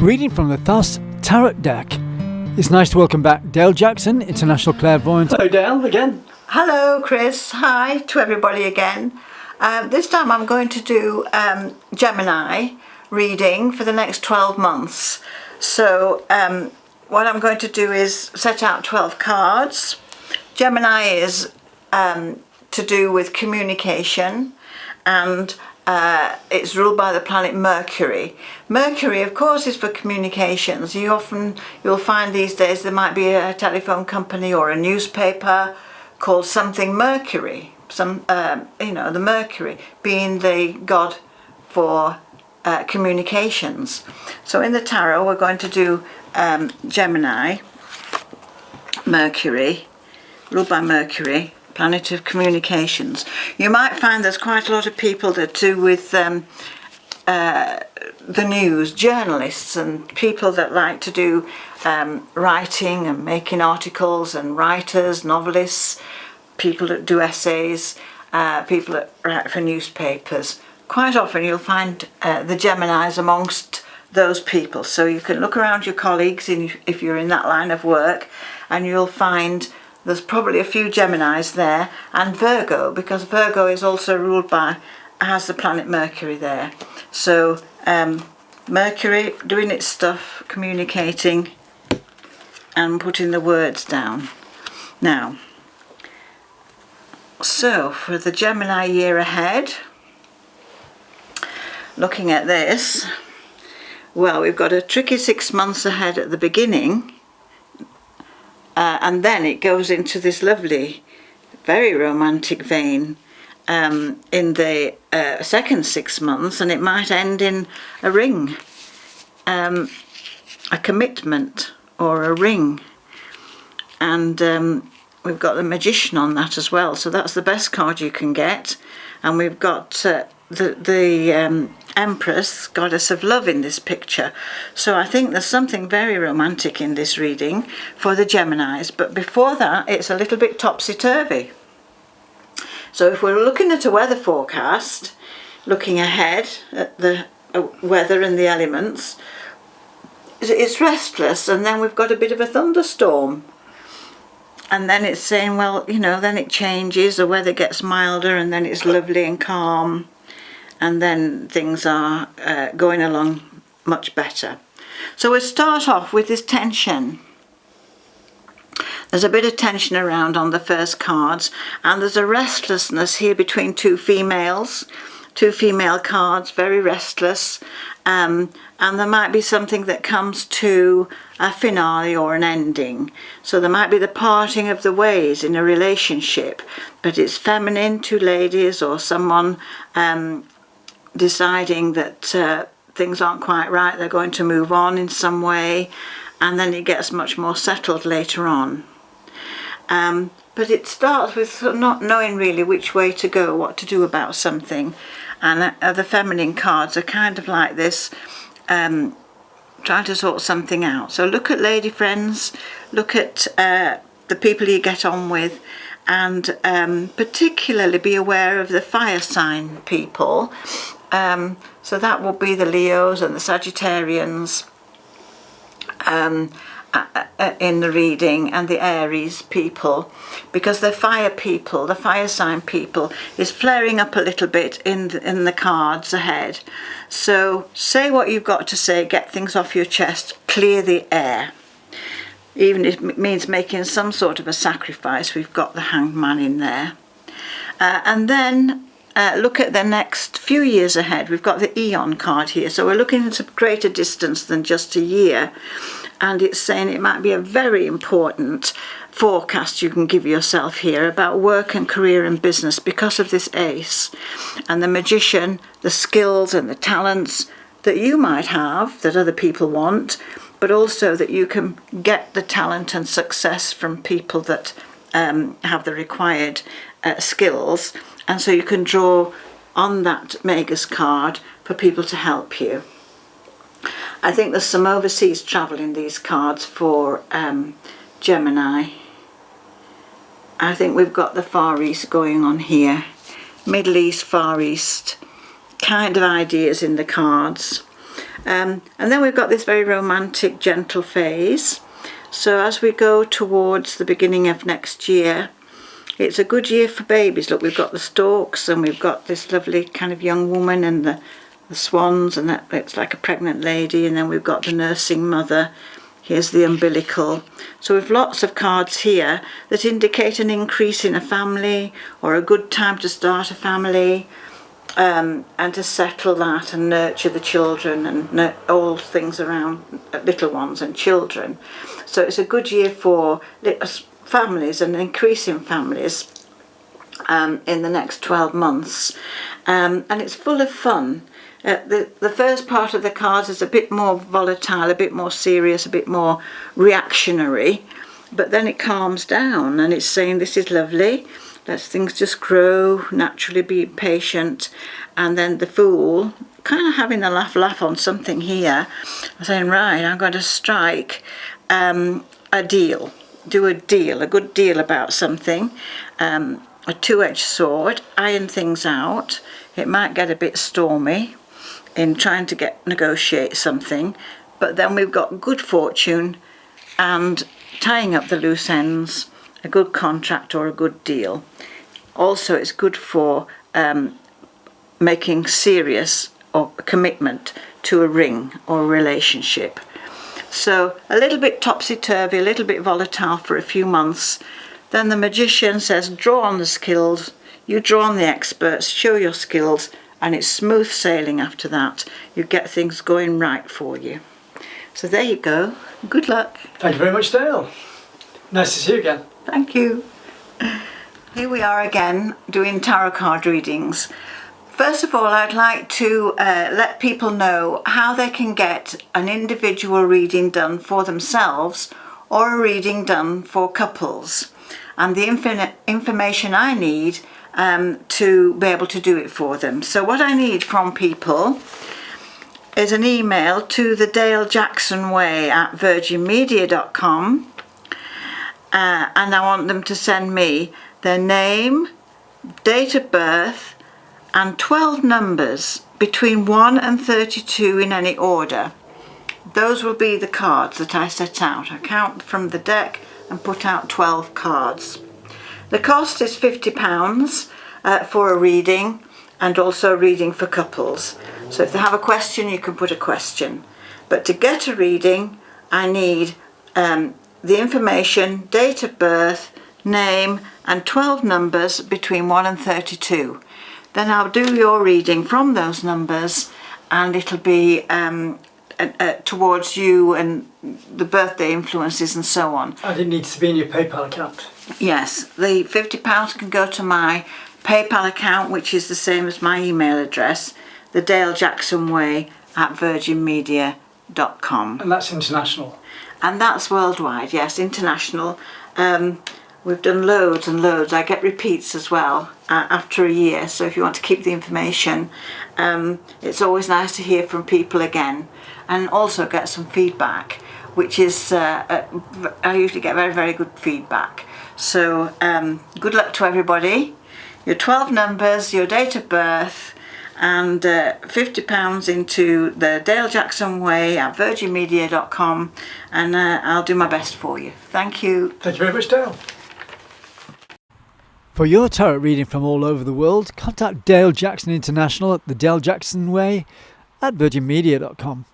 Reading from the Thus Tarot deck. It's nice to welcome back Dale Jackson, International Clairvoyant. Hello Dale, again. Hello Chris, hi to everybody again. This time I'm going to do Gemini reading for the next 12 months. So what I'm going to do is set out 12 cards. Gemini is to do with communication, and it's ruled by the planet Mercury. Mercury, of course, is for communications. You'll find these days there might be a telephone company or a newspaper called something Mercury. The Mercury being the god for communications. So in the tarot, we're going to do Gemini, Mercury, ruled by Mercury, planet of communications. You might find there's quite a lot of people that do with the news, journalists and people that like to do writing and making articles, and writers, novelists, people that do essays, people that write for newspapers. Quite often you'll find the Geminis amongst those people. So you can look around your colleagues if you're in that line of work, and you'll find there's probably a few Geminis there, and Virgo, because Virgo is also ruled by, has the planet Mercury there. So Mercury doing its stuff, communicating and putting the words down. Now, so for the Gemini year ahead, looking at this, well, we've got a tricky 6 months ahead at the beginning. And then it goes into this lovely, very romantic vein in the second 6 months, and it might end in a ring, a commitment or a ring. And we've got the Magician on that as well, so that's the best card you can get. And we've got the Empress, goddess of love, in this picture. So I think there's something very romantic in this reading for the Geminis, but before that it's a little bit topsy-turvy. So if we're looking at a weather forecast, looking ahead at the weather and the elements, it's restless, and then we've got a bit of a thunderstorm, and then it's saying, well, then it changes, the weather gets milder, and then it's lovely and calm, and then things are going along much better. So we'll start off with this tension. There's a bit of tension around on the first cards, and there's a restlessness here between two female cards, very restless, and there might be something that comes to a finale or an ending. So there might be the parting of the ways in a relationship, but it's feminine, two ladies, or someone deciding that things aren't quite right, they're going to move on in some way, and then it gets much more settled later on. But it starts with not knowing really which way to go, what to do about something, and the feminine cards are kind of like this, trying to sort something out. So look at lady friends, look at the people you get on with, and particularly be aware of the fire sign people. So that will be the Leos and the Sagittarians in the reading, and the Aries people, because the fire people, the fire sign people, is flaring up a little bit in the cards ahead. So say what you've got to say, get things off your chest, clear the air. Even if it means making some sort of a sacrifice, we've got the Hanged Man in there. And then look at the next few years ahead. We've got the Eon card here, so we're looking at a greater distance than just a year, and it's saying it might be a very important forecast you can give yourself here about work and career and business because of this Ace and the Magician, the skills and the talents that you might have that other people want, but also that you can get the talent and success from people that have the required skills. And so you can draw on that Magus card for people to help you. I think there's some overseas travel in these cards for Gemini. I think we've got the Far East going on here. Middle East, Far East kind of ideas in the cards. And then we've got this very romantic, gentle phase. So as we go towards the beginning of next year, it's a good year for babies. Look, we've got the storks, and we've got this lovely kind of young woman, and the swans, and that looks like a pregnant lady, and then we've got the nursing mother. Here's the umbilical. So we've lots of cards here that indicate an increase in a family, or a good time to start a family, and to settle that and nurture the children and all things around little ones and children. So it's a good year for families, and increase in families in the next 12 months. And it's full of fun. The first part of the cards is a bit more volatile, a bit more serious, a bit more reactionary, but then it calms down and it's saying this is lovely, let things just grow, naturally, be patient. And then the Fool, kind of having a laugh on something here, saying, right, I'm going to strike a deal, do a deal, a good deal about something, a two-edged sword, iron things out. It might get a bit stormy in trying to negotiate something, but then we've got good fortune and tying up the loose ends, a good contract or a good deal. Also, it's good for making serious or a commitment to a ring or a relationship. So a little bit topsy-turvy, a little bit volatile for a few months. Then the Magician says, draw on the skills, you draw on the experts, show your skills, and it's smooth sailing after that. You get things going right for you. So there you go. Good luck. Thank you very much, Dale. Nice to see you again. Thank you. Here we are again doing tarot card readings. First of all, I'd like to let people know how they can get an individual reading done for themselves or a reading done for couples, and the information I need to be able to do it for them. So what I need from people is an email to the Dale Jackson Way at virginmedia.com, and I want them to send me their name, date of birth, and 12 numbers between 1 and 32 in any order. Those will be the cards that I set out. I count from the deck and put out 12 cards. The cost is £50 for a reading, and also a reading for couples. So if they have a question, you can put a question. But to get a reading, I need the information, date of birth, name, and 12 numbers between 1 and 32. Then I'll do your reading from those numbers, and it'll be towards you and the birthday influences and so on. And it needs to be in your PayPal account. Yes, the £50 can go to my PayPal account, which is the same as my email address, the Dale Jackson Way at virginmedia.com. And that's international. And that's worldwide, yes, international. We've done loads and loads. I get repeats as well after a year. So if you want to keep the information, it's always nice to hear from people again, and also get some feedback, which is, I usually get very, very good feedback. So good luck to everybody. Your 12 numbers, your date of birth, and £50 into the Dale Jackson Way at virginmedia.com, and I'll do my best for you. Thank you. Thank you very much, Dale. For your tarot reading from all over the world, contact Dale Jackson International at the Dale Jackson Way at virginmedia.com.